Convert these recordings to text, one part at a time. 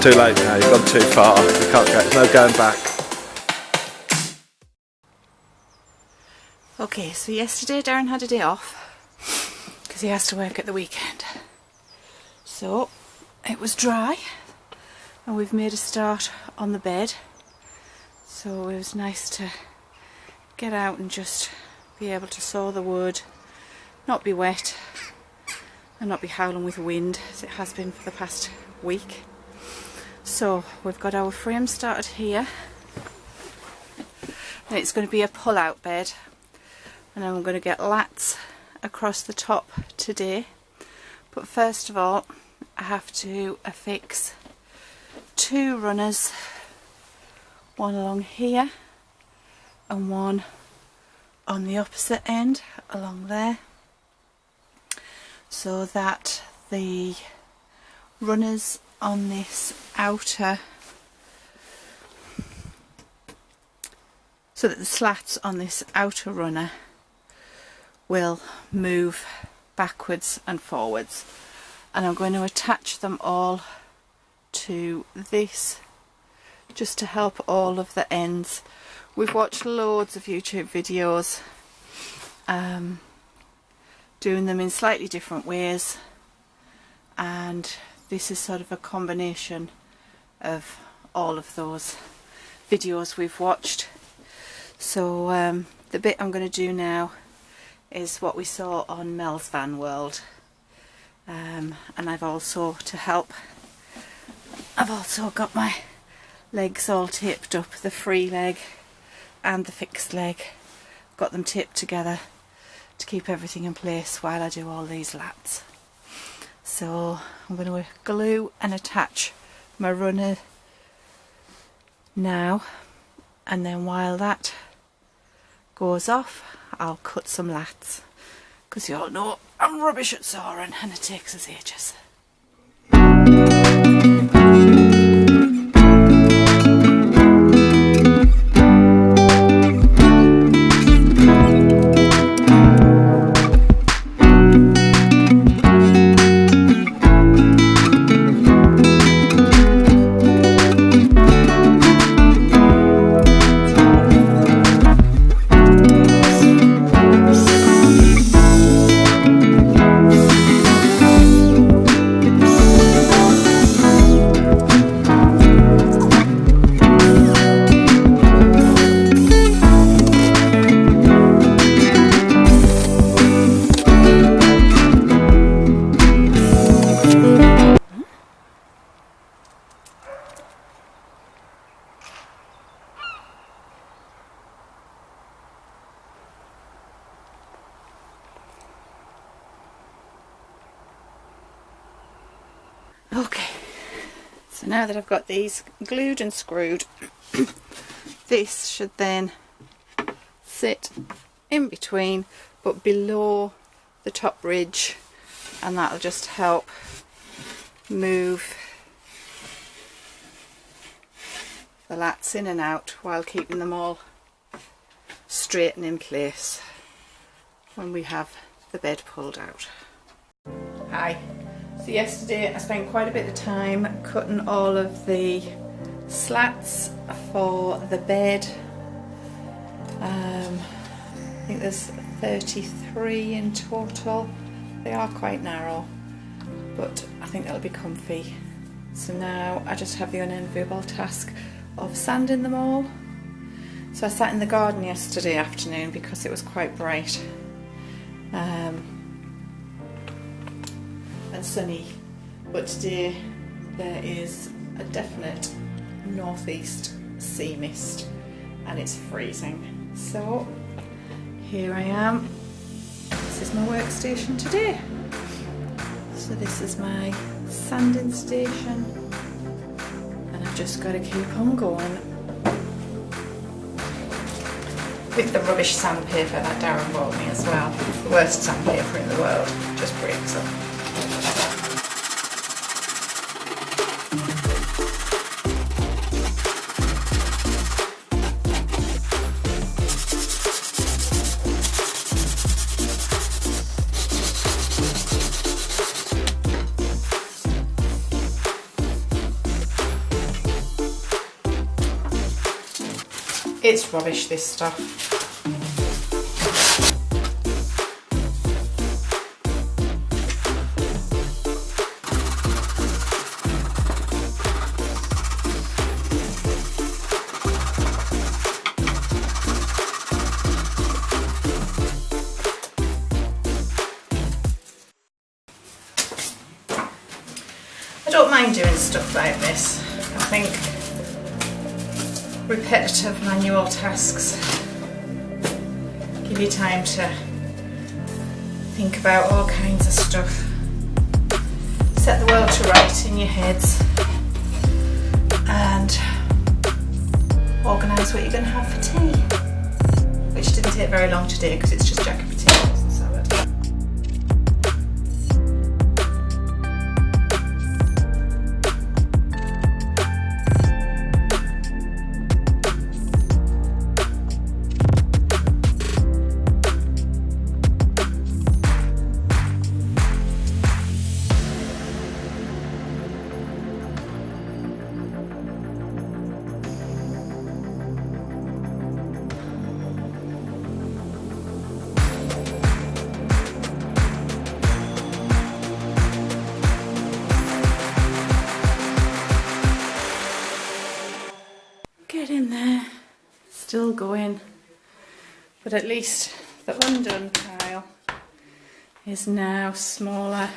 It's too late now, you've gone too far. You can't go, there's no going back. Okay, so yesterday Darren had a day off because he has to work at the weekend. So it was dry and we've made a start on the bed. So it was nice to get out and just be able to saw the wood, not be wet and not be howling with wind as it has been for the past week. So we've got our frame started here and it's going to be a pull-out bed. And I'm going to get lats across the top today, but first of all I have to affix 2 runners, one along here and one on the opposite end along there, so that the runners on this outer, so that the slats on this outer runner will move backwards and forwards, and I'm going to attach them all to this just to help all of the ends. We've watched loads of YouTube videos doing them in slightly different ways, and this is sort of a combination of all of those videos we've watched. So the bit I'm going to do now is what we saw on Mel's Van World, and I've also, to help, I've also got my legs all taped up, the free leg and the fixed leg, got them taped together to keep everything in place while I do all these lats. So I'm going to glue and attach my runner now, and then while that goes off I'll cut some lats, because you all know I'm rubbish at sawing and it takes us ages. Okay, so now that I've got these glued and screwed, this should then sit in between but below the top ridge, and that'll just help move the lats in and out while keeping them all straight and in place when we have the bed pulled out. Hi. So yesterday I spent quite a bit of time cutting all of the slats for the bed. I think there's 33 in total. They are quite narrow, but I think they'll be comfy. So now I just have the unenviable task of sanding them all. So I sat in the garden yesterday afternoon because it was quite bright and sunny, but today there is a definite northeast sea mist and it's freezing. So here I am. This is my workstation today. So this is my sanding station, and I've just got to keep on going with the rubbish sandpaper that Darren bought me as well. It's the worst sandpaper in the world, it just breaks up. It's rubbish, this stuff. I don't mind doing stuff like this. I think repetitive manual tasks give you time to think about all kinds of stuff. Set the world to right in your heads and organise what you're going to have for tea. Which didn't take very long today because it's just jack and potatoes and salad. Get in there, still going, but at least the undone pile is now smaller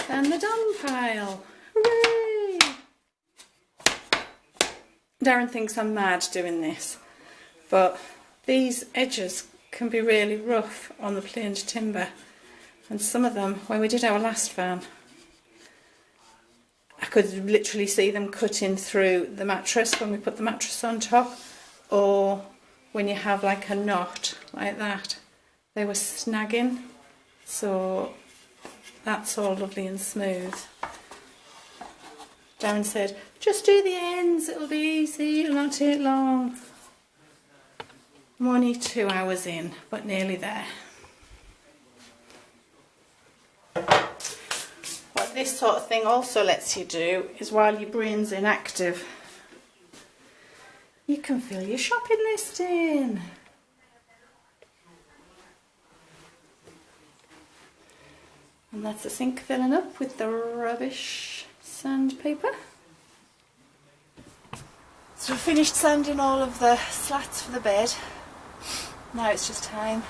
than the done pile. Hooray! Darren thinks I'm mad doing this, but these edges can be really rough on the planed timber, and some of them, when we did our last van, I could literally see them cutting through the mattress when we put the mattress on top, or when you have like a knot like that, they were snagging. So that's all lovely and smooth. Darren said, just do the ends, it'll be easy, it'll not take long. I'm only 2 hours in, but nearly there. What this sort of thing also lets you do is, while your brain's inactive, you can fill your shopping list in. And that's the sink filling up with the rubbish sandpaper. So I finished sanding all of the slats for the bed. Now it's just time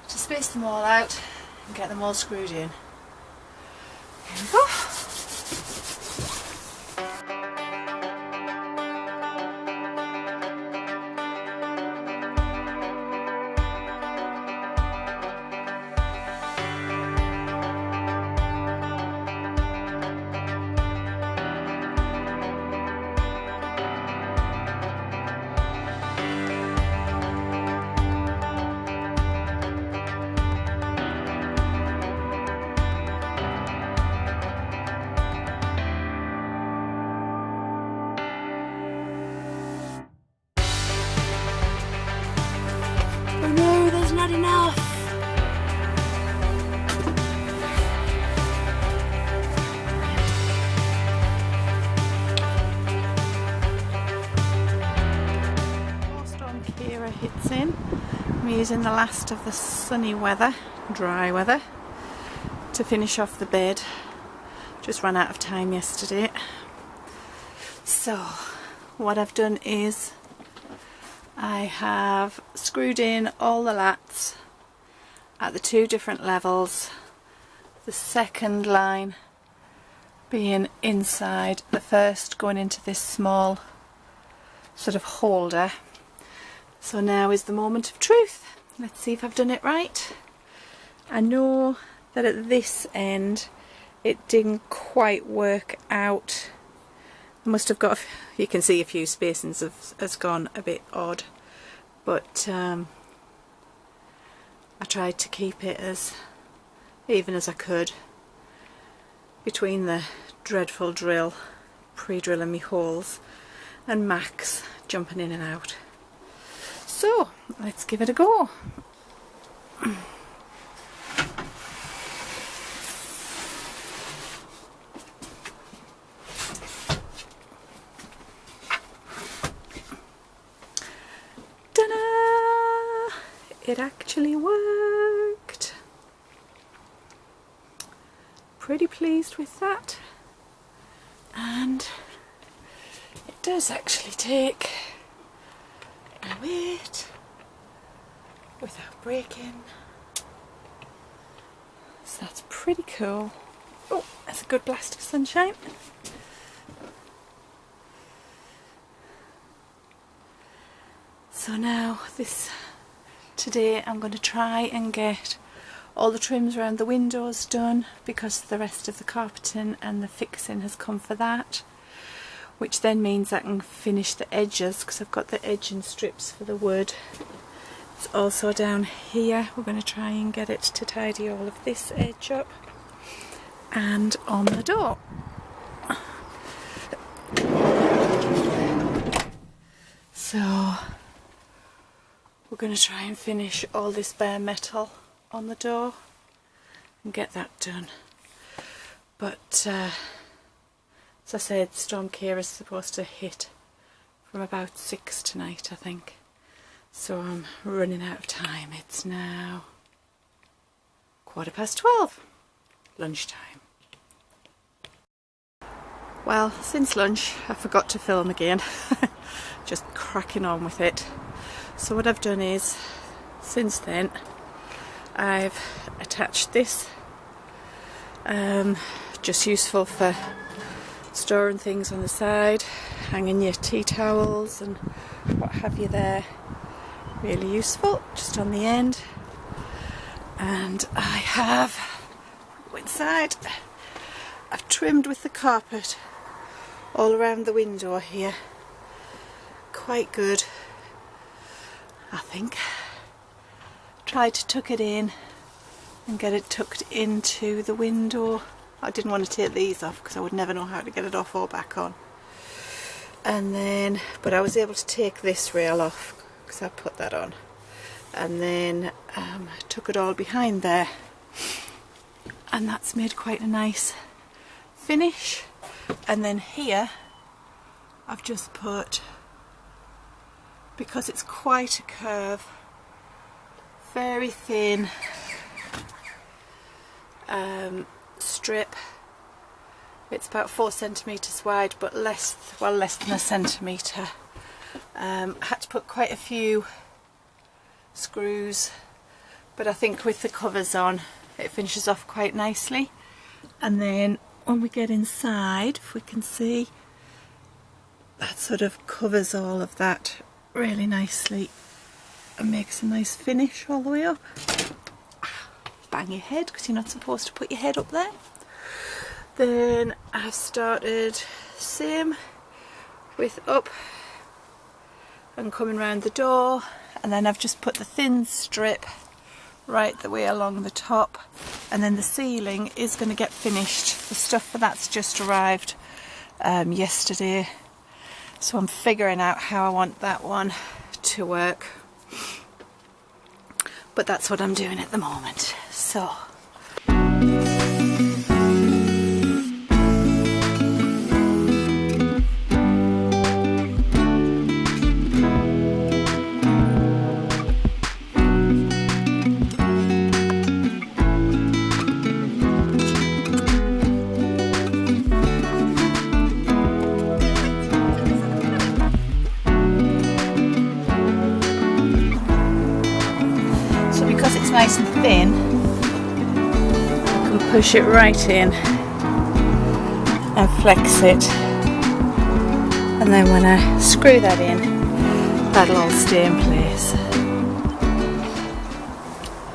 to space them all out and get them all screwed in. Here we go. Oh no, there's not enough. Storm Kira hits in. I'm using the last of the sunny weather, dry weather, to finish off the bed. Just ran out of time yesterday. So what I've done is I have screwed in all the lats at the 2 different levels, the second line being inside, the first going into this small sort of holder. So now is the moment of truth. Let's see if I've done it right. I know that at this end it didn't quite work out. I must have got, you can see a few spacings has gone a bit odd, but I tried to keep it as even as I could between the dreadful drill, pre-drilling me holes, and Max jumping in and out. So let's give it a go. it actually worked. Pretty pleased with that. And it does actually take my weight without breaking. So that's pretty cool. Oh, that's a good blast of sunshine. So now today I'm going to try and get all the trims around the windows done, because the rest of the carpeting and the fixing has come for that, which then means I can finish the edges, because I've got the edging strips for the wood. It's also down here. We're going to try and get it to tidy all of this edge up, and on the door. So we're going to try and finish all this bare metal on the door and get that done. But as I said, Storm Kira is supposed to hit from about 6 tonight, I think. So I'm running out of time. It's now 12:15, lunchtime. Well, since lunch I forgot to film again. Just cracking on with it. So what I've done is, since then, I've attached this, just useful for storing things on the side, hanging your tea towels and what have you there. Really useful, just on the end. And I have, go inside, I've trimmed with the carpet all around the window here. Quite good, I think. Tried to tuck it in and get it tucked into the window. I didn't want to take these off because I would never know how to get it off or back on. And then, but I was able to take this rail off because I put that on. And then took it all behind there. And that's made quite a nice finish. And then here, I've just put, because it's quite a curve, very thin strip. It's about 4 centimetres wide, but less than a centimetre. I had to put quite a few screws, but I think with the covers on it finishes off quite nicely. And then when we get inside, if we can see, that sort of covers all of that really nicely and makes a nice finish all the way up. Bang your head, because you're not supposed to put your head up there. Then I've started same with up and coming round the door, and then I've just put the thin strip right the way along the top, and then the ceiling is going to get finished. The stuff for that's just arrived yesterday, so I'm figuring out how I want that one to work, but that's what I'm doing at the moment. So because it's nice and thin, I can push it right in and flex it, and then when I screw that in, that'll all stay in place,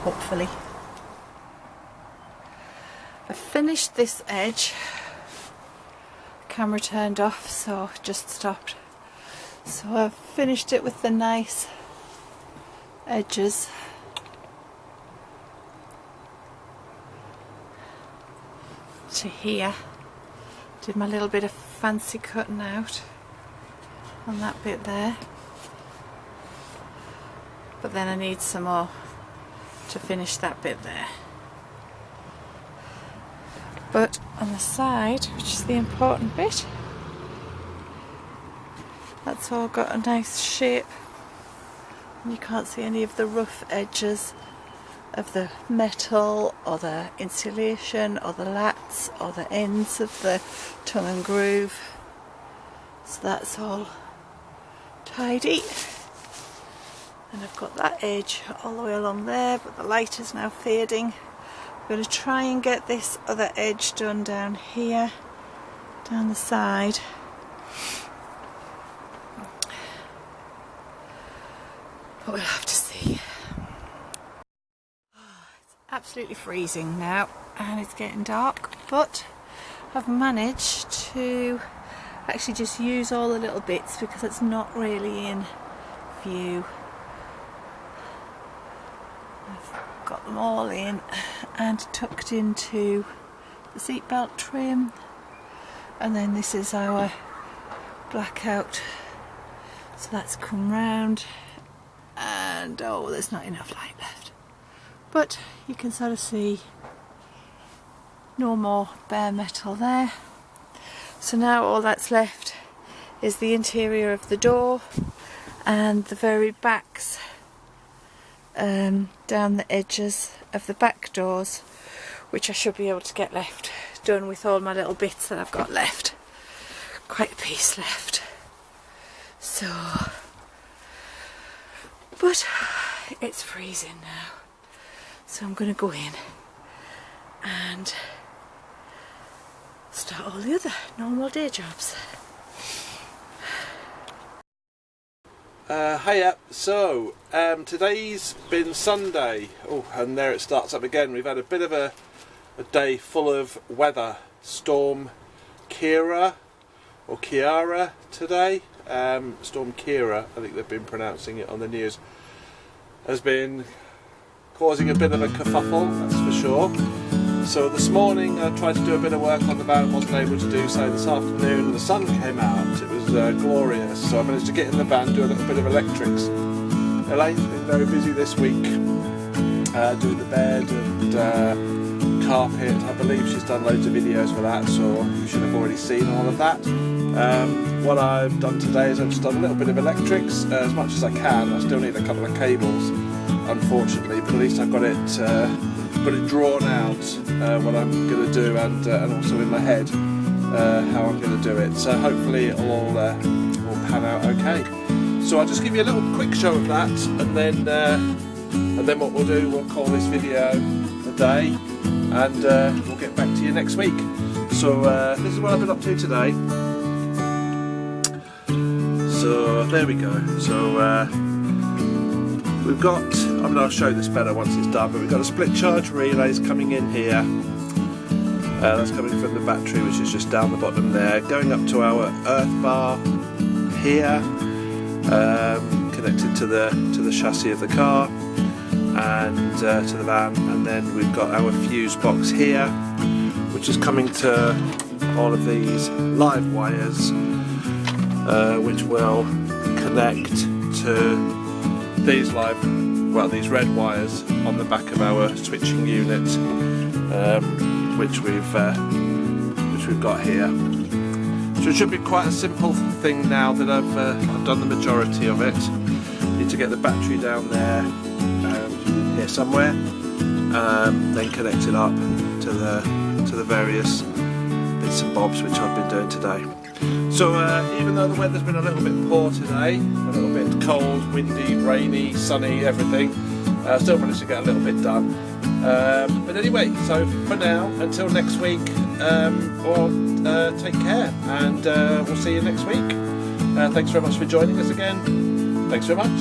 hopefully. I finished this edge, camera turned off, so just stopped. So I've finished it with the nice edges. To here, did my little bit of fancy cutting out on that bit there, but then I need some more to finish that bit there. But on the side, which is the important bit, that's all got a nice shape You can't see any of the rough edges of the metal or the insulation or the lats or the ends of the tongue and groove. So that's all tidy. And I've got that edge all the way along there, but the light is now fading. I'm going to try and get this other edge done down here, down the side. But we'll have to see. It's absolutely freezing now and it's getting dark, but I've managed to actually just use all the little bits because it's not really in view. I've got them all in and tucked into the seatbelt trim, and then this is our blackout, so that's come round, and oh, there's not enough light left, but you can sort of see no more bare metal there. So now all that's left is the interior of the door and the very backs, down the edges of the back doors, which I should be able to get left done with all my little bits that I've got left. Quite a piece left. So, but it's freezing now, so I'm going to go in and start all the other normal day jobs. Hiya, so today's been Sunday. Oh, and there it starts up again. We've had a bit of a day full of weather. Storm Kira or Kiara today. Storm Kira, I think they've been pronouncing it on the news, has been causing a bit of a kerfuffle, that's for sure. So this morning I tried to do a bit of work on the van, wasn't able to do so. This afternoon the sun came out, it was glorious, so I managed to get in the van, do a little bit of electrics. Elaine's been very busy this week, doing the bed and carpet. I believe she's done loads of videos for that, so you should have already seen all of that. What I've done today is I've just done a little bit of electrics, as much as I can. I still need a couple of cables, unfortunately, but at least I've got it drawn out, what I'm going to do, and also in my head how I'm going to do it. So hopefully it'll all pan out okay. So I'll just give you a little quick show of that, and then what we'll do, we'll call this video a day, and we'll get back to you next week. So this is what I've been up to today. So there we go. So we've got, I mean, I'll show this better once it's done, but we've got a split charge relays coming in here. That's coming from the battery, which is just down the bottom there, going up to our earth bar here, connected to the chassis of the car and to the van, and then we've got our fuse box here, which is coming to all of these live wires, which will connect to these these red wires on the back of our switching unit, which we've got here. So it should be quite a simple thing now that I've done the majority of it. Need to get the battery down there, here somewhere, then connect it up to the various bits and bobs which I've been doing today. So even though the weather's been a little bit poor today, a little bit cold, windy, rainy, sunny, everything, I still managed to get a little bit done. But anyway, so for now, until next week, take care, and we'll see you next week. Thanks very much for joining us again. Thanks very much.